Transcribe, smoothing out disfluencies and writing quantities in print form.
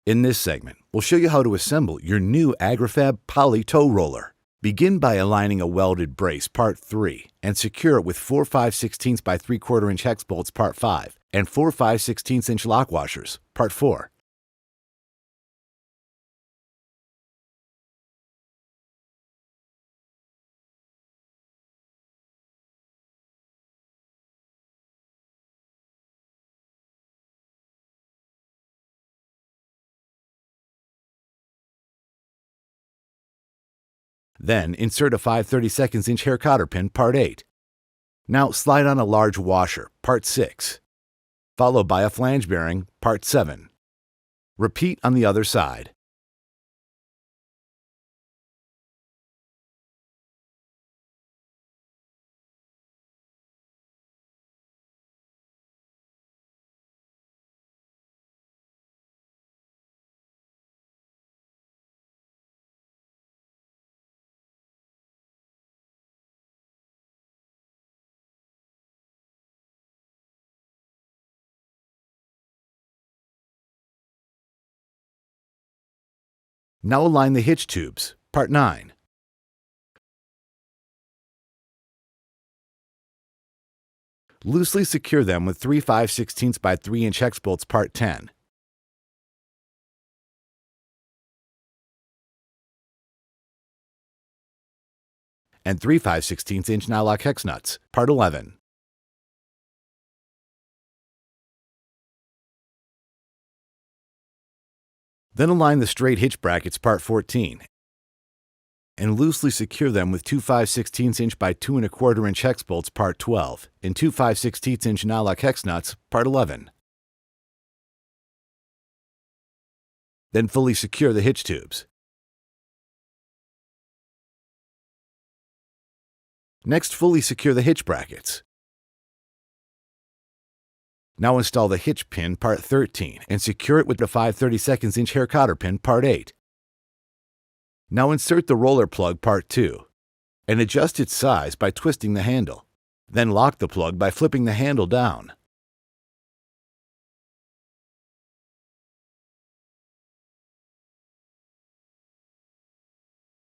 In this segment, we'll show you how to assemble your new Agri-Fab Poly Tow Roller. Begin by aligning a welded brace Part 3 and secure it with 4 5/16 by 3/4 inch hex bolts Part 5 and 4 5/16 inch lock washers Part 4. Then insert a 5/32 inch hair cotter pin Part 8. Now slide on a large washer Part 6, followed by a flange bearing Part 7. Repeat on the other side. Now align the hitch tubes, Part 9. Loosely secure them with 3 5/16 by 3 inch hex bolts Part 10. And 3 5/16 inch nylock hex nuts, Part 11. Then align the straight hitch brackets Part 14 and loosely secure them with 2 5/16 inch by 2 1/4 inch hex bolts Part 12 and 2 5/16 inch nylock hex nuts Part 11. Then fully secure the hitch tubes. Next, fully secure the hitch brackets. Now install the hitch pin Part 13 and secure it with the 5/32 inch hair cotter pin Part 8. Now insert the roller plug Part 2 and adjust its size by twisting the handle. Then lock the plug by flipping the handle down.